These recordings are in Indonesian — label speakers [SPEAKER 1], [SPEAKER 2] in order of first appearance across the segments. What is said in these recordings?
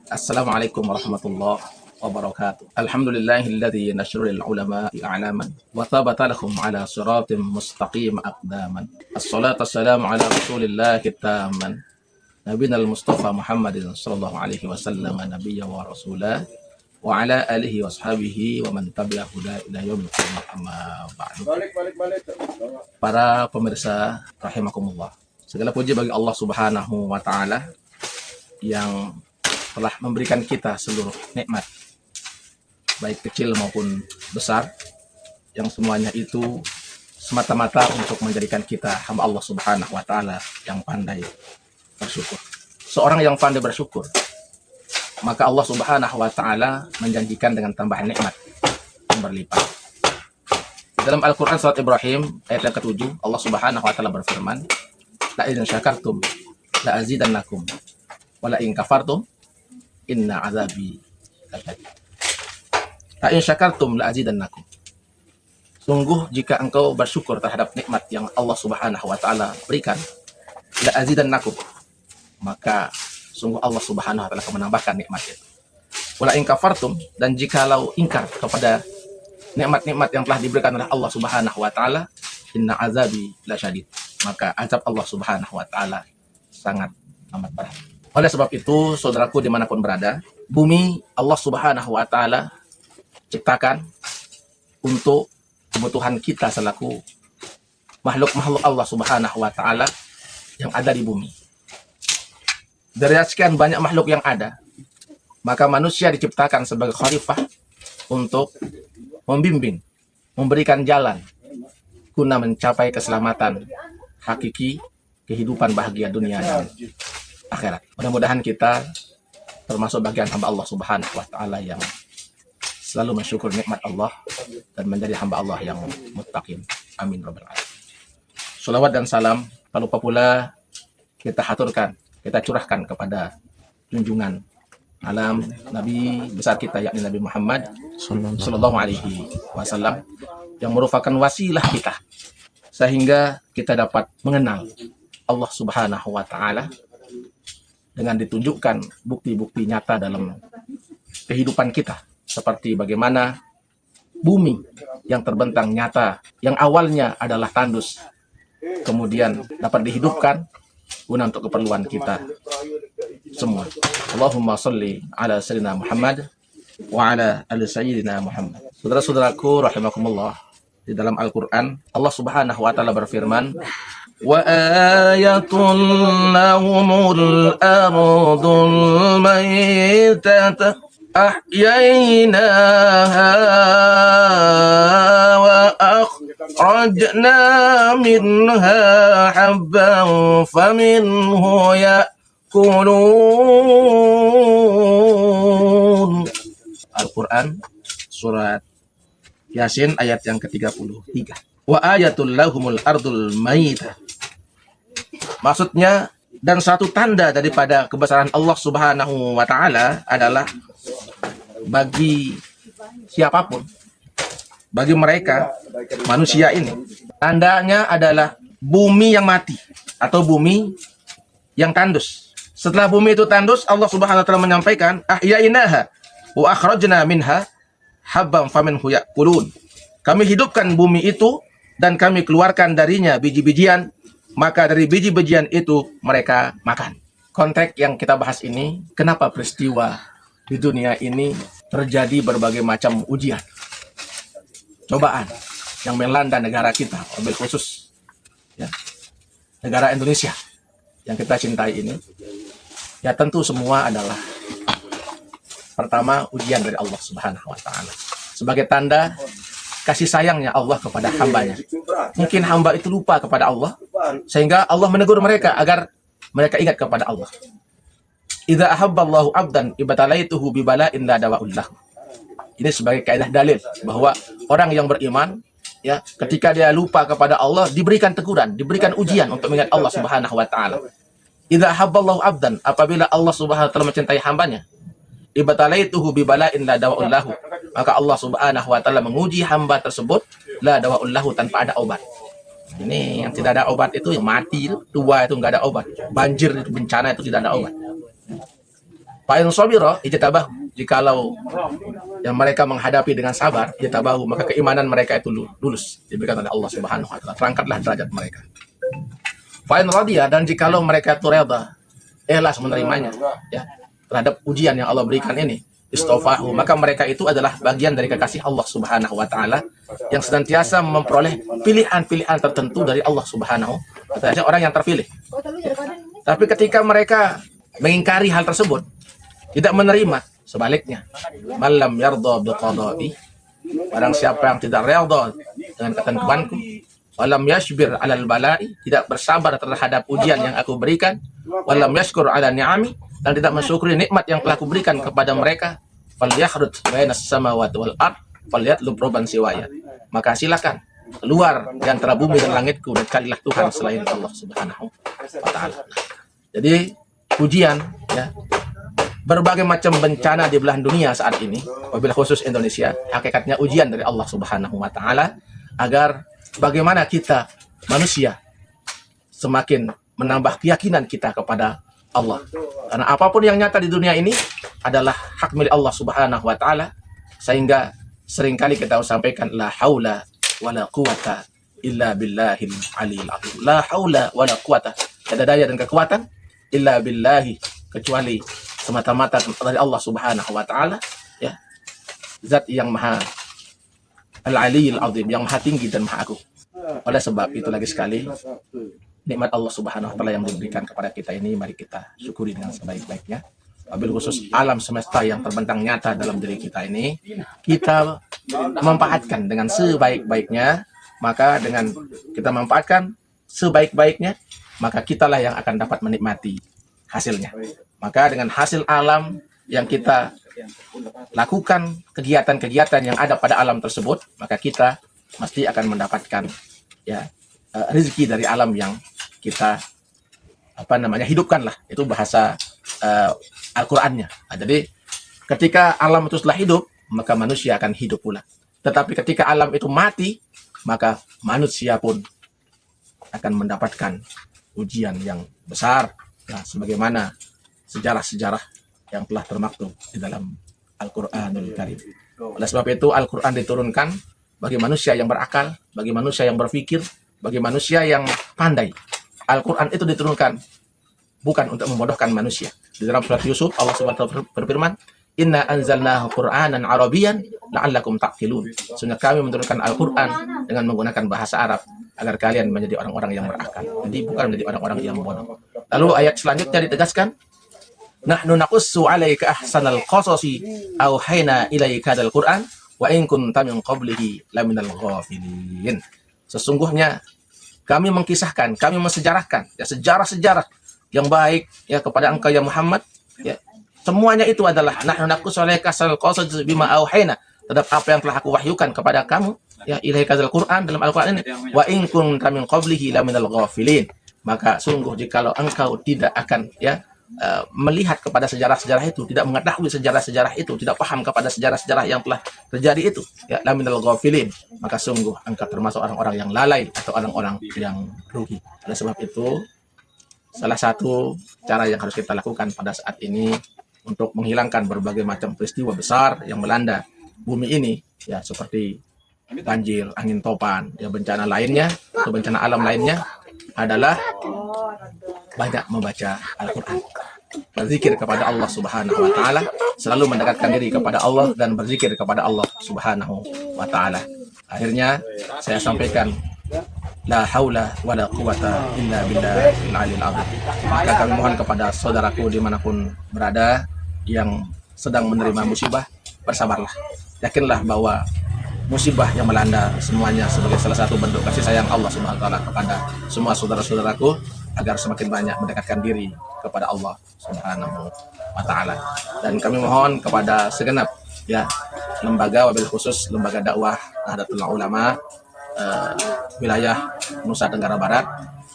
[SPEAKER 1] Assalamualaikum warahmatullahi wabarakatuh. Alhamdulillahilladzi nasyrul ulama a'laman wa thabata lahum ala siratim mustaqim aqdaman. Assalatu wassalamu ala Rasulillah kitaman. Nabiyina al-Mustafa Muhammadin sallallahu alaihi wasallam nabiyya wa rasulah wa ala alihi wa ashabihi wa man tabi'ahu ila yaumil qiyamah amma ba'du. Para pemirsa rahimakumullah. Segala puji bagi Allah Subhanahu wa taala yang telah memberikan kita seluruh nikmat, baik kecil maupun besar, yang semuanya itu semata-mata untuk menjadikan kita hamba Allah Subhanahu wa taala yang pandai bersyukur. Seorang yang pandai bersyukur, maka Allah Subhanahu wa taala menjanjikan dengan tambahan nikmat yang berlipat. Dalam Al-Qur'an surat Ibrahim ayat yang ke-7, Allah Subhanahu wa taala berfirman, "La in syakartum la azidannakum wa la in kafartum inna azabi lasyadid." La in syakartum la azidannakum. Sungguh jika engkau bersyukur terhadap nikmat yang Allah Subhanahu wa taala berikan, la azidannakum, maka sungguh Allah Subhanahu wa taala akan menambahkan nikmat itu. Wala in kafartum, dan jikalau ingkar kepada nikmat-nikmat yang telah diberikan oleh Allah Subhanahu wa taala, inna azabi lasyadid, maka azab Allah Subhanahu wa taala sangat amat berat. Oleh sebab itu, saudaraku dimanapun berada, bumi Allah Subhanahu wa taala ciptakan untuk kebutuhan kita selaku makhluk-makhluk Allah Subhanahu wa taala yang ada di bumi. Dari sekian banyak makhluk yang ada, maka manusia diciptakan sebagai khalifah untuk membimbing, memberikan jalan guna mencapai keselamatan hakiki, kehidupan bahagia dunia dan akhirat. Mudah-mudahan kita termasuk bagian hamba Allah Subhanahu wa taala yang selalu mensyukur nikmat Allah dan menjadi hamba Allah yang muttaqin. Amin rabbal alamin. Shalawat dan salam tak lupa pula kita haturkan, kita curahkan kepada junjungan alam Nabi besar kita, yakni Nabi Muhammad sallallahu alaihi wasallam, yang merupakan wasilah kita sehingga kita dapat mengenal Allah Subhanahu wa taala dengan ditunjukkan bukti-bukti nyata dalam kehidupan kita, seperti bagaimana bumi yang terbentang nyata, yang awalnya adalah tandus, kemudian dapat dihidupkan guna untuk keperluan kita semua. Allahumma sholli ala sayyidina Muhammad wa ala ali sayyidina Muhammad. Saudara-saudaraku rahimakumullah, di dalam Al-Qur'an Allah Subhanahu wa taala berfirman, wa ayatul lahumul ardul maytata ahyaynaha wa akhrajna minha habban faminhu ya'kulun. Al-Quran surat Yasin ayat yang ke-33. Wa ayatul lahumul ardul maytah. Maksudnya, dan satu tanda daripada kebesaran Allah Subhanahu wa taala adalah bagi siapapun, bagi mereka manusia ini, tandanya adalah bumi yang mati atau bumi yang tandus. Setelah bumi itu tandus, Allah Subhanahu wa taala menyampaikan, ahyainaha wa akhrajna minha habban faminhu ya'kulun. Kami hidupkan bumi itu dan kami keluarkan darinya biji-bijian, maka dari biji-bijian itu mereka makan. Konteks yang kita bahas ini, kenapa peristiwa di dunia ini terjadi berbagai macam ujian, cobaan yang melanda negara kita, wabil khusus ya, negara Indonesia yang kita cintai ini. Ya tentu semua adalah pertama ujian dari Allah Subhanahu wa taala sebagai tanda kasih sayangnya Allah kepada hambanya. Mungkin hamba itu lupa kepada Allah, sehingga Allah menegur mereka agar mereka ingat kepada Allah. Idza ahabballahu 'abdan ibtalaituhu bibala'in la dawa'ul lahu. Ini sebagai kaidah dalil bahwa orang yang beriman, ya, ketika dia lupa kepada Allah, diberikan teguran, diberikan ujian untuk mengingat Allah Subhanahu wa taala. Idza ahabballahu 'abdan, apabila Allah Subhanahu wa taala mencintai hambanya, ibtalaituhu bibala'in la dawa'ul lahu, maka Allah Subhanahu wa taala menguji hamba tersebut la dawa'ul lahu, tanpa ada obat. Ini yang tidak ada obat itu yang mati itu, tua itu nggak ada obat. Banjir itu, bencana itu tidak ada obat. Fa in sabira ijtabahu, jikalau yang mereka menghadapi dengan sabar, ijtabahu, maka keimanan mereka itu lulus, diberikan oleh Allah Subhanahu wa taala. Terangkatlah derajat mereka. Fa in radiya, dan jikalau mereka itu reda, ikhlas menerimanya, ya, terhadap ujian yang Allah berikan ini, istofahu, maka mereka itu adalah bagian dari kekasih Allah Subhanahu wa taala yang senantiasa memperoleh pilihan-pilihan tertentu dari Allah Subhanahu wa taala, orang yang terpilih. Tapi ketika mereka mengingkari hal tersebut, tidak menerima, sebaliknya, malam yardha biqada'i, barang siapa yang tidak redha dengan ketentuanku, walam yashbir alal bala'i, tidak bersabar terhadap ujian yang aku berikan, walam yashkur ala ni'ami, dan tidak mensyukuri nikmat yang telah kuberikan kepada mereka, falyakhruj bainas samawati wal ard falyatlub rabban siwaya, maka silakan keluar di antara bumi dan langitku dan carilah Tuhan selain Allah Subhanahu wa taala. Jadi ujian, ya, berbagai macam bencana di belahan dunia saat ini, wabil khusus Indonesia, hakikatnya ujian dari Allah Subhanahu wa taala agar bagaimana kita manusia semakin menambah keyakinan kita kepada Allah. Karena apapun yang nyata di dunia ini adalah hak milik Allah Subhanahu wa taala, sehingga seringkali kita sampaikan la haula wala quwata illa billahil aliyil azim. La haula wala quwata, tidak ada daya dan kekuatan illa billahi, kecuali semata-mata dari Allah Subhanahu wa taala, ya, zat yang maha al-aliyil azim, yang maha tinggi dan maha agung. Oleh sebab itu, lagi sekali, nikmat Allah Subhanahu wa taala yang diberikan kepada kita ini mari kita syukuri dengan sebaik-baiknya. Wabil khusus alam semesta yang terbentang nyata dalam diri kita ini, kita memanfaatkan dengan sebaik-baiknya. Maka dengan kita memanfaatkan sebaik-baiknya, maka kitalah yang akan dapat menikmati hasilnya. Maka dengan hasil alam yang kita lakukan, kegiatan-kegiatan yang ada pada alam tersebut, maka kita mesti akan mendapatkan, ya, rezeki dari alam yang kita hidupkanlah. Itu bahasa Al-Qur'annya. Nah, jadi ketika alam itu telah hidup, maka manusia akan hidup pula. Tetapi ketika alam itu mati, maka manusia pun akan mendapatkan ujian yang besar, nah, sebagaimana sejarah-sejarah yang telah termaktub di dalam Al-Qur'anul Karim. Oleh sebab itu Al-Qur'an diturunkan bagi manusia yang berakal, bagi manusia yang berpikir, bagi manusia yang pandai. Al-Qur'an itu diturunkan bukan untuk membodohkan manusia. Di dalam surat Yusuf Allah Subhanahu wa taala berfirman, "Inna anzalnahu Qur'anan Arabiyyan la'allakum ta'qilun." Sungguh kami menurunkan Al-Qur'an dengan menggunakan bahasa Arab agar kalian menjadi orang-orang yang berakal. Jadi bukan menjadi orang-orang yang bodoh. Lalu ayat selanjutnya ditegaskan, "Nahnu naqussu 'alaika ahsanal qasasi auhayna ilaika hadzal Qur'an wa in kunta min qablihi laminal ghafilin." Sesungguhnya kami mengkisahkan, kami mensejarahkan, ya, sejarah-sejarah yang baik, ya, kepada engkau ya Muhammad, ya. Semuanya itu adalah nahnu naqussu 'alaika ahsanal qasasi bima auhayna, terhadap apa yang telah aku wahyukan kepada kamu, ya, ilaika hadzal Qur'an, dalam Al-Qur'an ini, wa in kunta min qablihi laminal ghafilin. Maka sungguh jikalau engkau tidak akan, ya, melihat kepada sejarah-sejarah itu, tidak mengetahui sejarah-sejarah itu, tidak paham kepada sejarah-sejarah yang telah terjadi itu, ya, laminal ghafilin, maka sungguh engkau termasuk orang-orang yang lalai atau orang-orang yang rugi. Oleh sebab itu, salah satu cara yang harus kita lakukan pada saat ini untuk menghilangkan berbagai macam peristiwa besar yang melanda bumi ini, ya, seperti banjir, angin topan, ya, bencana lainnya atau bencana alam lainnya, adalah banyak membaca Al-Quran, berzikir kepada Allah Subhanahu wa taala, selalu mendekatkan diri kepada Allah dan berzikir kepada Allah Subhanahu wa taala. Akhirnya saya sampaikan, la haula wala quwata illa billahil aliyil azim. Maka kami mohon kepada saudaraku dimanapun berada yang sedang menerima musibah, bersabarlah. Yakinlah bahwa musibah yang melanda semuanya sebagai salah satu bentuk kasih sayang Allah Subhanahu wa taala kepada semua saudara-saudaraku, agar semakin banyak mendekatkan diri kepada Allah Subhanahu wa taala. Dan kami mohon kepada segenap, ya, lembaga, wabil khusus lembaga dakwah Nahdlatul Ulama wilayah Nusa Tenggara Barat,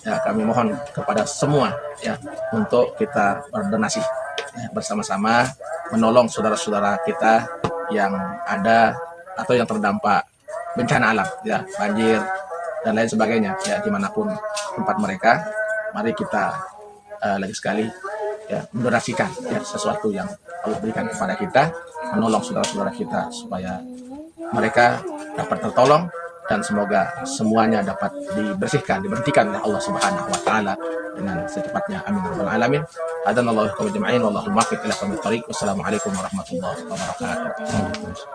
[SPEAKER 1] ya, kami mohon kepada semua, ya, untuk kita berdonasi, ya, bersama-sama menolong saudara-saudara kita yang ada atau yang terdampak bencana alam, ya, banjir dan lain sebagainya, ya, dimanapun tempat mereka. Mari kita lagi sekali, ya, mendonasikan, ya, sesuatu yang Allah berikan kepada kita, menolong saudara-saudara kita supaya mereka dapat tertolong, dan semoga semuanya dapat diberhentikan oleh Allah Subhanahu wa taala dengan secepatnya. Amin rabbal alamin. Hadanallahu wa jama'in wallahu muwaffiq ila aqwamit thoriq. Wassalamualaikum warahmatullahi wabarakatuh.